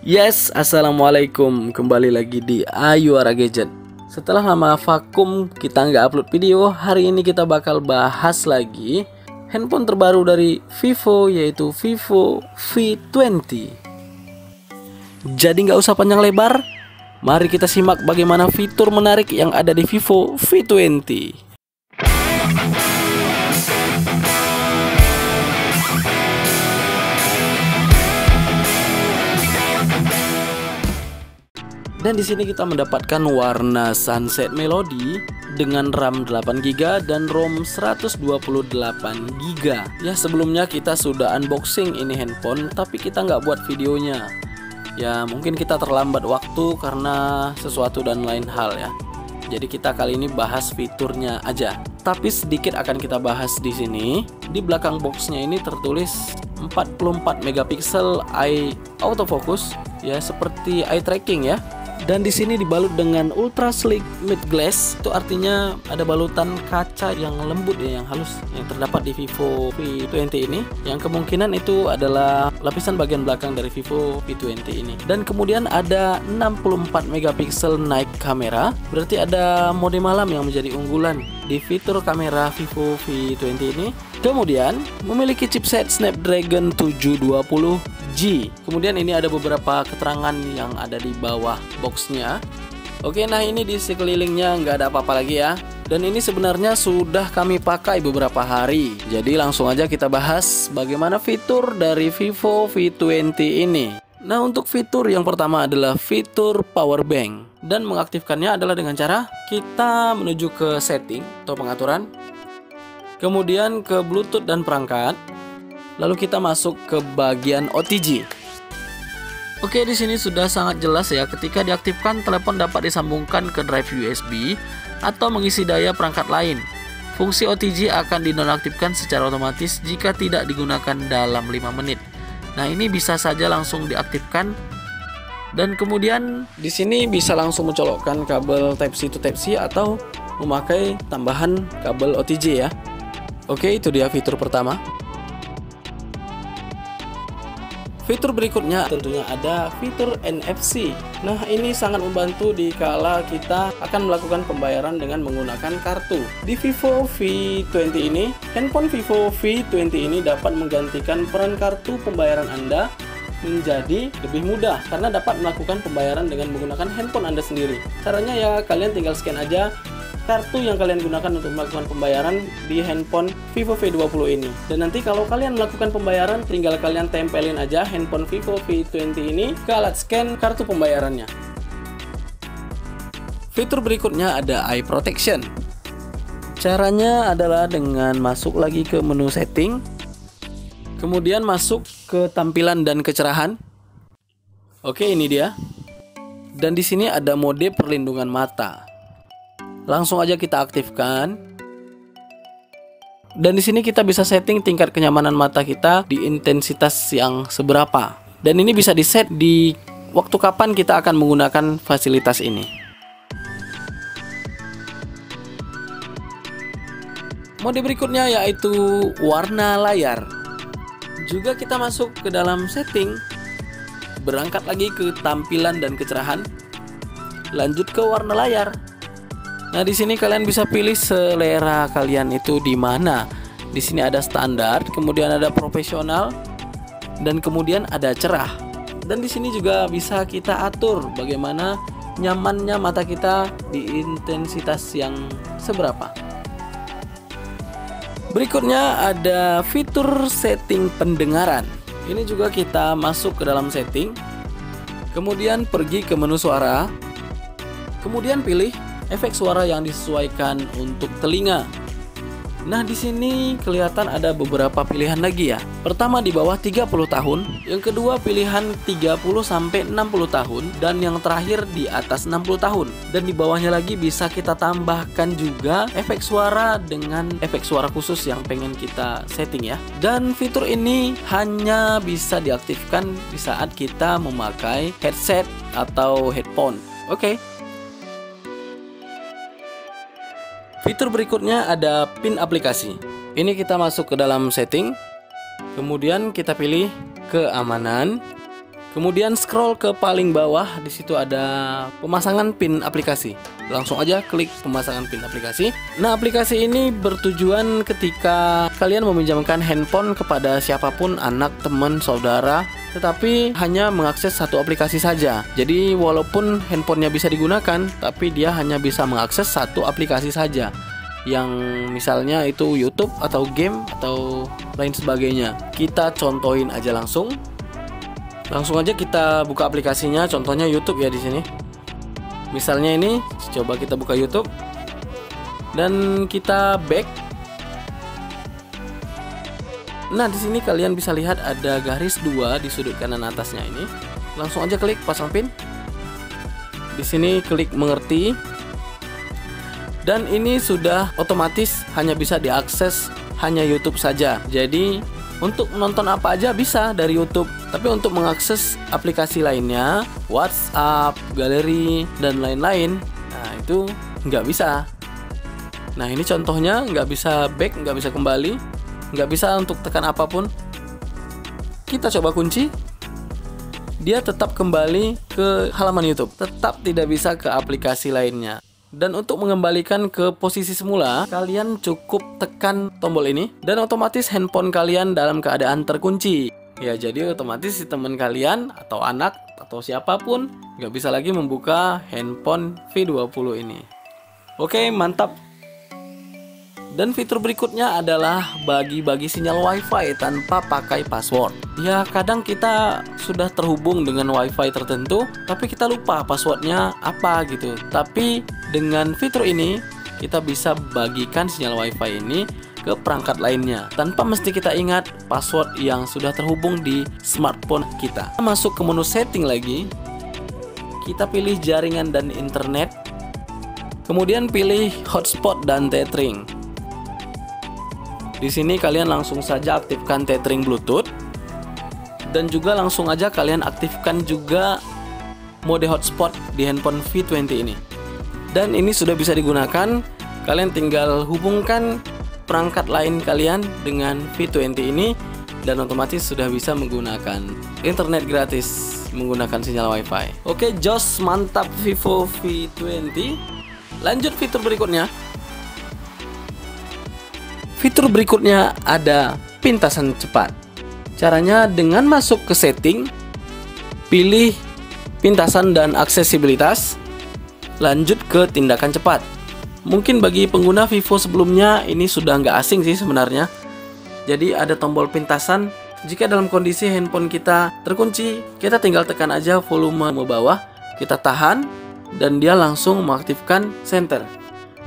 Yes, assalamualaikum. Kembali lagi di Ayuara Gadget. Setelah lama vakum kita nggak upload video, hari ini kita bakal bahas lagi handphone terbaru dari Vivo, yaitu Vivo V20. Jadi nggak usah panjang lebar, mari kita simak bagaimana fitur menarik yang ada di Vivo V20. Dan di sini kita mendapatkan warna Sunset Melody dengan RAM 8GB dan ROM 128GB. Ya, sebelumnya kita sudah unboxing ini handphone, tapi kita nggak buat videonya. Ya, mungkin kita terlambat waktu karena sesuatu dan lain hal ya. Jadi kita kali ini bahas fiturnya aja. Tapi sedikit akan kita bahas di sini. Di belakang boxnya ini tertulis 44 megapiksel eye autofocus, ya seperti eye tracking ya. Dan di sini dibalut dengan ultra sleek matte glass. Itu artinya ada balutan kaca yang lembut ya, yang halus yang terdapat di Vivo V20 ini. Yang kemungkinan itu adalah lapisan bagian belakang dari Vivo V20 ini. Dan kemudian ada 64 megapiksel night camera. Berarti ada mode malam yang menjadi unggulan di fitur kamera Vivo V20 ini. Kemudian memiliki chipset Snapdragon 720G. Kemudian ini ada beberapa keterangan yang ada di bawah boxnya. Oke, nah ini di sekelilingnya nggak ada apa-apa lagi ya. Dan ini sebenarnya sudah kami pakai beberapa hari. Jadi langsung aja kita bahas bagaimana fitur dari Vivo V20 ini. Nah, untuk fitur yang pertama adalah fitur power bank. Dan mengaktifkannya adalah dengan cara kita menuju ke setting atau pengaturan. Kemudian ke Bluetooth dan perangkat. Lalu kita masuk ke bagian OTG. Oke, di sini sudah sangat jelas ya, ketika diaktifkan telepon dapat disambungkan ke drive USB atau mengisi daya perangkat lain. Fungsi OTG akan dinonaktifkan secara otomatis jika tidak digunakan dalam 5 menit. Nah, ini bisa saja langsung diaktifkan. Dan kemudian di sini bisa langsung mencolokkan kabel Type-C to Type-C atau memakai tambahan kabel OTG ya. Oke, itu dia fitur pertama. Fitur berikutnya tentunya ada fitur NFC. Nah, ini sangat membantu dikala kita akan melakukan pembayaran dengan menggunakan kartu. Di Vivo V20 ini, handphone Vivo V20 ini dapat menggantikan peran kartu pembayaran Anda menjadi lebih mudah karena dapat melakukan pembayaran dengan menggunakan handphone Anda sendiri. Caranya ya, kalian tinggal scan aja kartu yang kalian gunakan untuk melakukan pembayaran di handphone Vivo V20 ini. Dan nanti kalau kalian melakukan pembayaran, tinggal kalian tempelin aja handphone Vivo V20 ini ke alat scan kartu pembayarannya. Fitur berikutnya ada eye protection. Caranya adalah dengan masuk lagi ke menu setting, kemudian masuk ke tampilan dan kecerahan. Oke, ini dia. Dan di sini ada mode perlindungan mata. Langsung aja kita aktifkan. Dan di sini kita bisa setting tingkat kenyamanan mata kita di intensitas yang seberapa. Dan ini bisa di-set di waktu kapan kita akan menggunakan fasilitas ini. Mode berikutnya yaitu warna layar. Juga kita masuk ke dalam setting, berangkat lagi ke tampilan dan kecerahan, lanjut ke warna layar. Nah, di sini kalian bisa pilih selera kalian itu di mana. Di sini ada standar, kemudian ada profesional, dan kemudian ada cerah. Dan di sini juga bisa kita atur bagaimana nyamannya mata kita di intensitas yang seberapa. Berikutnya ada fitur setting pendengaran. Ini juga kita masuk ke dalam setting, kemudian pergi ke menu suara, kemudian pilih efek suara yang disesuaikan untuk telinga. Nah, di sini kelihatan ada beberapa pilihan lagi ya. Pertama di bawah 30 tahun, yang kedua pilihan 30 sampai 60 tahun, dan yang terakhir di atas 60 tahun. Dan di bawahnya lagi bisa kita tambahkan juga efek suara dengan efek suara khusus yang pengen kita setting ya. Dan fitur ini hanya bisa diaktifkan di saat kita memakai headset atau headphone. Oke. Fitur berikutnya ada pin aplikasi. Ini kita masuk ke dalam setting, kemudian kita pilih keamanan, Kemudian scroll ke paling bawah, di situ ada pemasangan PIN aplikasi. Langsung aja klik pemasangan PIN aplikasi. Nah, aplikasi ini bertujuan ketika kalian meminjamkan handphone kepada siapapun, anak, teman, saudara, tetapi hanya mengakses satu aplikasi saja. Jadi walaupun handphonenya bisa digunakan, tapi dia hanya bisa mengakses satu aplikasi saja, yang misalnya itu YouTube atau game atau lain sebagainya. Kita contohin aja langsung. Langsung aja kita buka aplikasinya, contohnya YouTube ya di sini. Misalnya ini, coba kita buka YouTube dan kita back. Nah, di sini kalian bisa lihat ada garis 2 di sudut kanan atasnya ini. Langsung aja klik pasang PIN. Di sini klik mengerti. Dan ini sudah otomatis hanya bisa diakses hanya YouTube saja. Jadi untuk menonton apa aja bisa dari YouTube, tapi untuk mengakses aplikasi lainnya, WhatsApp, galeri, dan lain-lain, nah itu nggak bisa. Nah, ini contohnya nggak bisa back, nggak bisa kembali, nggak bisa untuk tekan apapun. Kita coba kunci, dia tetap kembali ke halaman YouTube, tetap tidak bisa ke aplikasi lainnya. Dan untuk mengembalikan ke posisi semula, kalian cukup tekan tombol ini dan otomatis handphone kalian dalam keadaan terkunci. Ya, jadi otomatis si teman kalian atau anak atau siapapun nggak bisa lagi membuka handphone V20 ini. Oke, mantap. Dan fitur berikutnya adalah bagi-bagi sinyal WiFi tanpa pakai password. Ya, kadang kita sudah terhubung dengan WiFi tertentu, tapi kita lupa passwordnya apa gitu. Tapi dengan fitur ini, kita bisa bagikan sinyal WiFi ini ke perangkat lainnya tanpa mesti kita ingat password yang sudah terhubung di smartphone kita. Masuk ke menu setting lagi, kita pilih jaringan dan internet, kemudian pilih hotspot dan tethering. Di sini kalian langsung saja aktifkan tethering Bluetooth dan juga langsung aja kalian aktifkan juga mode hotspot di handphone V20 ini. Dan ini sudah bisa digunakan. Kalian tinggal hubungkan perangkat lain kalian dengan V20 ini dan otomatis sudah bisa menggunakan internet gratis menggunakan sinyal WiFi. Oke, jos, mantap Vivo V20. Lanjut fitur berikutnya. Fitur berikutnya ada pintasan cepat. Caranya dengan masuk ke setting, pilih pintasan dan aksesibilitas, lanjut ke tindakan cepat. Mungkin bagi pengguna Vivo sebelumnya ini sudah nggak asing sih sebenarnya. Jadi ada tombol pintasan. Jika dalam kondisi handphone kita terkunci, kita tinggal tekan aja volume bawah, kita tahan, dan dia langsung mengaktifkan center.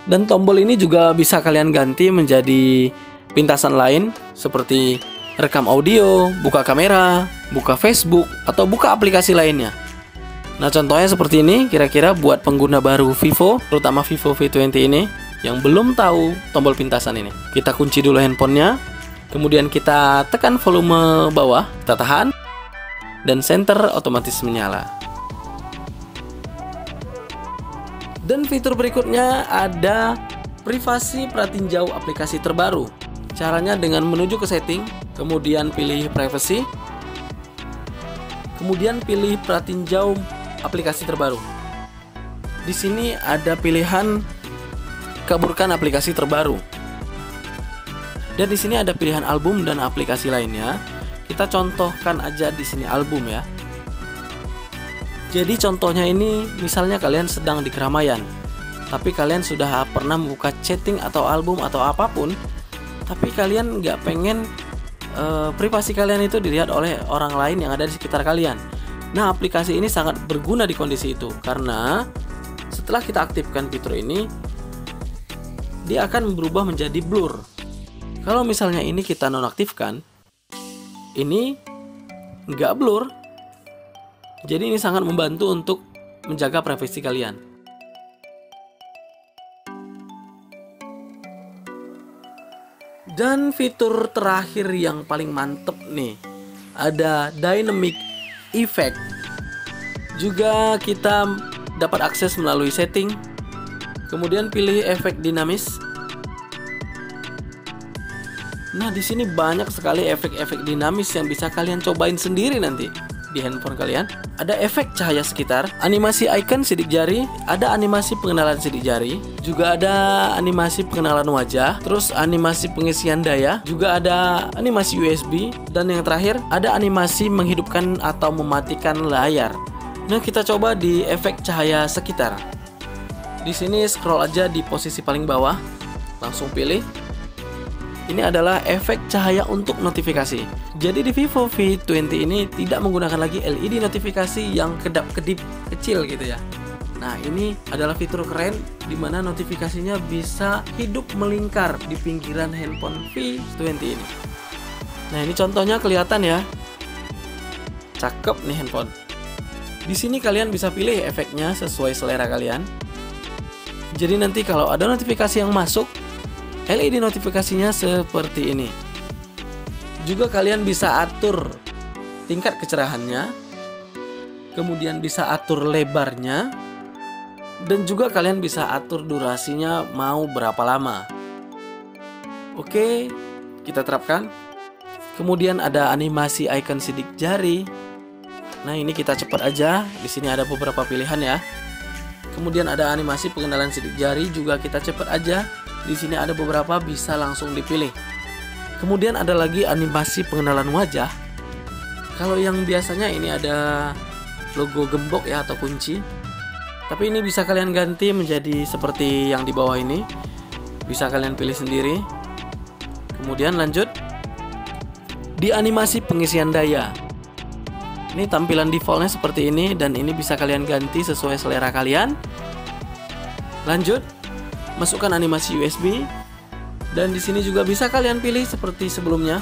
Dan tombol ini juga bisa kalian ganti menjadi pintasan lain seperti rekam audio, buka kamera, buka Facebook, atau buka aplikasi lainnya. Nah, contohnya seperti ini kira-kira buat pengguna baru Vivo, terutama Vivo V20 ini yang belum tahu tombol pintasan ini. Kita kunci dulu handphonenya, kemudian kita tekan volume bawah, kita tahan, dan center otomatis menyala. Dan fitur berikutnya ada privasi pratinjau aplikasi terbaru. Caranya dengan menuju ke setting, kemudian pilih privacy, kemudian pilih pratinjau aplikasi terbaru. Di sini ada pilihan kaburkan aplikasi terbaru. Dan di sini ada pilihan album dan aplikasi lainnya. Kita contohkan aja di sini album ya. Jadi contohnya ini misalnya kalian sedang di keramaian, tapi kalian sudah pernah membuka chatting atau album atau apapun, tapi kalian nggak pengen privasi kalian itu dilihat oleh orang lain yang ada di sekitar kalian. Nah, aplikasi ini sangat berguna di kondisi itu, karena setelah kita aktifkan fitur ini, dia akan berubah menjadi blur. Kalau misalnya ini kita nonaktifkan, ini nggak blur. Jadi ini sangat membantu untuk menjaga privasi kalian. Dan fitur terakhir yang paling mantep nih, ada dynamic effect. Juga kita dapat akses melalui setting, kemudian pilih efek dinamis. Nah, di sini banyak sekali efek-efek dinamis yang bisa kalian cobain sendiri nanti. di handphone kalian. Ada efek cahaya sekitar, animasi icon sidik jari, ada animasi pengenalan sidik jari, juga ada animasi pengenalan wajah, terus animasi pengisian daya, juga ada animasi USB, dan yang terakhir ada animasi menghidupkan atau mematikan layar. Nah, kita coba di efek cahaya sekitar. Di sini scroll aja di posisi paling bawah, langsung pilih. Ini adalah efek cahaya untuk notifikasi. Jadi di Vivo V20 ini tidak menggunakan lagi LED notifikasi yang kedap-kedip kecil gitu ya. Nah, ini adalah fitur keren di mana notifikasinya bisa hidup melingkar di pinggiran handphone V20 ini. Nah, ini contohnya kelihatan ya. Cakep nih handphone. Di sini kalian bisa pilih efeknya sesuai selera kalian. Jadi nanti kalau ada notifikasi yang masuk, LED notifikasinya seperti ini. Juga kalian bisa atur tingkat kecerahannya, kemudian bisa atur lebarnya, dan juga kalian bisa atur durasinya mau berapa lama. Oke, kita terapkan. Kemudian ada animasi icon sidik jari. Nah, ini kita cepat aja. Di sini ada beberapa pilihan ya. Kemudian ada animasi pengenalan sidik jari, juga kita cepat aja. Di sini ada beberapa, bisa langsung dipilih. Kemudian ada lagi animasi pengenalan wajah. Kalau yang biasanya ini ada logo gembok ya atau kunci. Tapi ini bisa kalian ganti menjadi seperti yang di bawah ini. Bisa kalian pilih sendiri. Kemudian lanjut. Di animasi pengisian daya. Ini tampilan defaultnya seperti ini, dan ini bisa kalian ganti sesuai selera kalian. Lanjut. Masukkan animasi USB, dan di sini juga bisa kalian pilih seperti sebelumnya.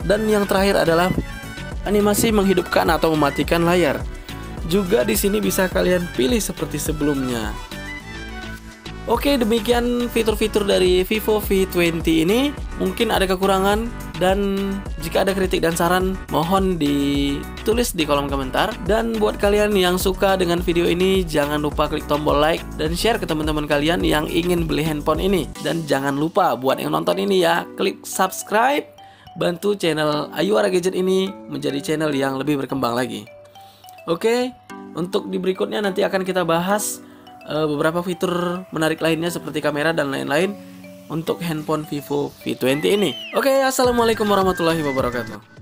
Dan yang terakhir adalah animasi menghidupkan atau mematikan layar. Juga di sini bisa kalian pilih seperti sebelumnya. Oke, demikian fitur-fitur dari Vivo V20 ini. Mungkin ada kekurangan, dan jika ada kritik dan saran mohon ditulis di kolom komentar. Dan buat kalian yang suka dengan video ini, jangan lupa klik tombol like dan share ke teman-teman kalian yang ingin beli handphone ini. Dan jangan lupa buat yang nonton ini ya, klik subscribe, bantu channel Ayuara Gadget ini menjadi channel yang lebih berkembang lagi. Oke, untuk di berikutnya nanti akan kita bahas beberapa fitur menarik lainnya seperti kamera dan lain-lain untuk handphone Vivo V20 ini. Oke, assalamualaikum warahmatullahi wabarakatuh.